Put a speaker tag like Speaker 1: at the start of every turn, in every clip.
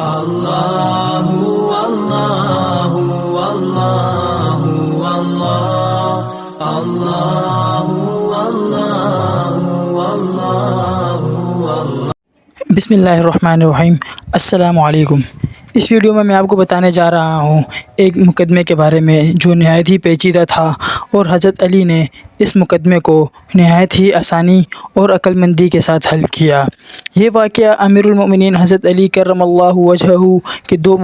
Speaker 1: اللہ اللہ اللہ اللہ اللہ اللہ۔
Speaker 2: بسم اللہ الرحمن الرحیم۔ السلام علیکم۔ اس ویڈیو میں آپ کو بتانے جا رہا ہوں ایک مقدمے کے بارے میں جو نہایت ہی پیچیدہ تھا، اور حضرت علی نے اس مقدمے کو نہایت ہی آسانی اور عقل مندی کے ساتھ حل کیا۔ یہ واقعہ امیر المؤمنین حضرت علی کرم اللہ وجہہ کے دور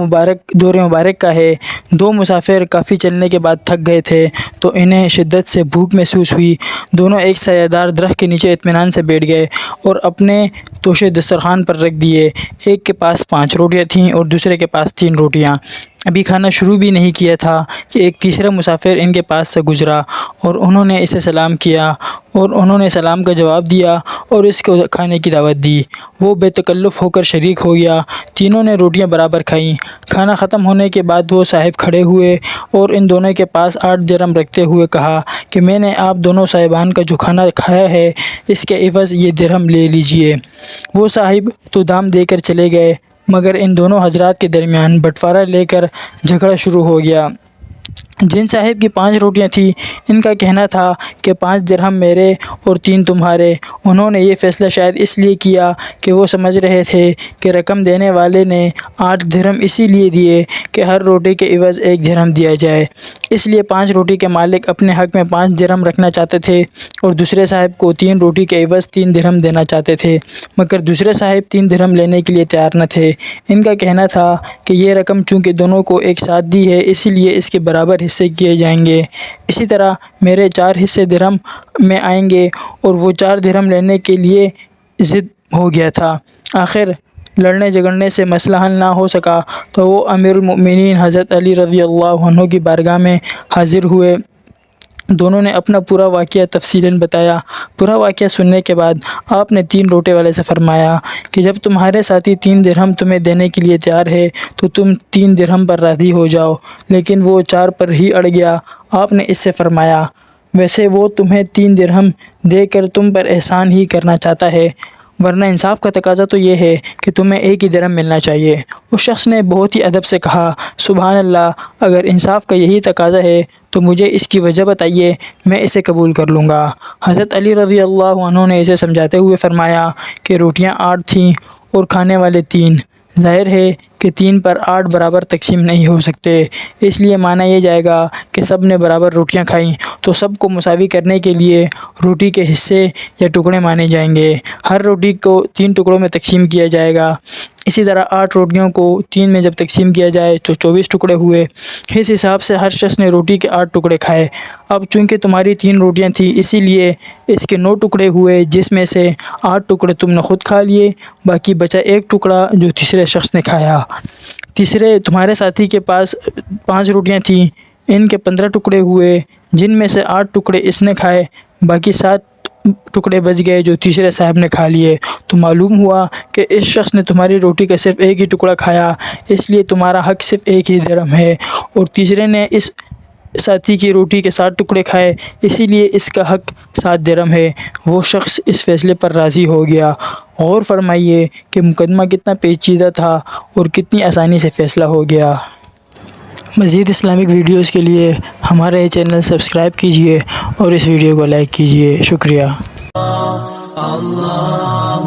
Speaker 2: مبارک کا ہے۔ دو مسافر کافی چلنے کے بعد تھک گئے تھے تو انہیں شدت سے بھوک محسوس ہوئی۔ دونوں ایک سایہ دار درخت کے نیچے اطمینان سے بیٹھ گئے اور اپنے توشے دسترخوان پر رکھ دیے۔ ایک کے پاس 5 روٹیاں تھیں اور دوسرے کے پاس 3 روٹیاں۔ ابھی کھانا شروع بھی نہیں کیا تھا کہ ایک تیسرا مسافر ان کے پاس سے گزرا اور انہوں نے اسے سلام کیا اور انہوں نے سلام کا جواب دیا اور اس کو کھانے کی دعوت دی۔ وہ بے تکلف ہو کر شریک ہو گیا۔ تینوں نے روٹیاں برابر کھائیں۔ کھانا ختم ہونے کے بعد وہ صاحب کھڑے ہوئے اور ان دونوں کے پاس 8 درہم رکھتے ہوئے کہا کہ میں نے آپ دونوں صاحبان کا جو کھانا کھایا ہے اس کے عوض یہ درہم لے لیجئے۔ وہ صاحب تو دام دے کر چلے گئے، مگر ان دونوں حضرات کے درمیان بٹوارہ لے کر جھگڑا شروع ہو گیا۔ جن صاحب کی 5 روٹیاں تھیں ان کا کہنا تھا کہ 5 درہم میرے اور 3 تمہارے۔ انہوں نے یہ فیصلہ شاید اس لیے کیا کہ وہ سمجھ رہے تھے کہ رقم دینے والے نے 8 درہم اسی لیے دیے کہ ہر روٹی کے عوض 1 درہم دیا جائے۔ اس لیے 5 روٹی کے مالک اپنے حق میں 5 درہم رکھنا چاہتے تھے اور دوسرے صاحب کو 3 روٹی کے عوض 3 درہم دینا چاہتے تھے، مگر دوسرے صاحب 3 درہم لینے کے لیے تیار نہ تھے۔ ان کا کہنا تھا کہ یہ رقم چونکہ دونوں کو ایک ساتھ دی ہے اسی لیے اس کے برابر حصے کیے جائیں گے۔ اسی طرح میرے 4 حصے درہم میں آئیں گے، اور وہ 4 درہم لینے کے لیے ضد ہو گیا تھا۔ آخر لڑنے جھگڑنے سے مسئلہ حل نہ ہو سکا تو وہ امیر المؤمنین حضرت علی رضی اللہ عنہ کی بارگاہ میں حاضر ہوئے۔ دونوں نے اپنا پورا واقعہ تفصیلاً بتایا۔ پورا واقعہ سننے کے بعد آپ نے 3 روٹے والے سے فرمایا کہ جب تمہارے ساتھی 3 درہم تمہیں دینے کے لیے تیار ہے تو تم 3 درہم پر راضی ہو جاؤ، لیکن وہ 4 پر ہی اڑ گیا۔ آپ نے اس سے فرمایا ویسے وہ تمہیں 3 درہم دے کر تم پر احسان ہی کرنا چاہتا ہے، ورنہ انصاف کا تقاضا تو یہ ہے کہ تمہیں 1 ہی درہم ملنا چاہیے۔ اس شخص نے بہت ہی ادب سے کہا سبحان اللہ، اگر انصاف کا یہی تقاضا ہے تو مجھے اس کی وجہ بتائیے، میں اسے قبول کر لوں گا۔ حضرت علی رضی اللہ عنہ نے اسے سمجھاتے ہوئے فرمایا کہ روٹیاں 8 تھیں اور کھانے والے 3۔ ظاہر ہے کہ 3 پر 8 برابر تقسیم نہیں ہو سکتے، اس لیے مانا یہ جائے گا کہ سب نے برابر روٹیاں کھائیں تو سب کو مساوی کرنے کے لیے روٹی کے حصے یا ٹکڑے مانے جائیں گے۔ ہر روٹی کو 3 ٹکڑوں میں تقسیم کیا جائے گا۔ اسی طرح 8 روٹیوں کو 3 میں جب تقسیم کیا جائے تو 24 ٹکڑے ہوئے۔ اس حساب سے ہر شخص نے روٹی کے 8 ٹکڑے کھائے۔ اب چونکہ تمہاری 3 روٹیاں تھیں اسی لیے اس کے 9 ٹکڑے ہوئے، جس میں سے 8 ٹکڑے تم نے خود کھا لیے، باقی بچا 1 ٹکڑا جو تیسرے شخص نے کھایا۔ تیسرے تمہارے ساتھی کے پاس 5 روٹیاں تھیں، ان کے 15 ٹکڑے ہوئے، جن میں سے 8 ٹکڑے اس نے کھائے، باقی 7 ٹکڑے بچ گئے جو تیسرے صاحب نے کھا لیے۔ تو معلوم ہوا کہ اس شخص نے تمہاری روٹی کا صرف 1 ہی ٹکڑا کھایا، اس لیے تمہارا حق صرف 1 ہی درہم ہے، اور تیسرے نے اس ساتھی کی روٹی کے 7 ٹکڑے کھائے، اسی لیے اس کا حق 7 درہم ہے۔ وہ شخص اس فیصلے پر راضی ہو گیا۔ غور فرمائیے کہ مقدمہ کتنا پیچیدہ تھا اور کتنی آسانی سے فیصلہ ہو گیا۔ مزید اسلامک ویڈیوز کے لیے ہمارا یہ چینل سبسکرائب کیجیے اور اس ویڈیو کو لائک کیجیے۔ شکریہ۔
Speaker 1: اللہ اللہ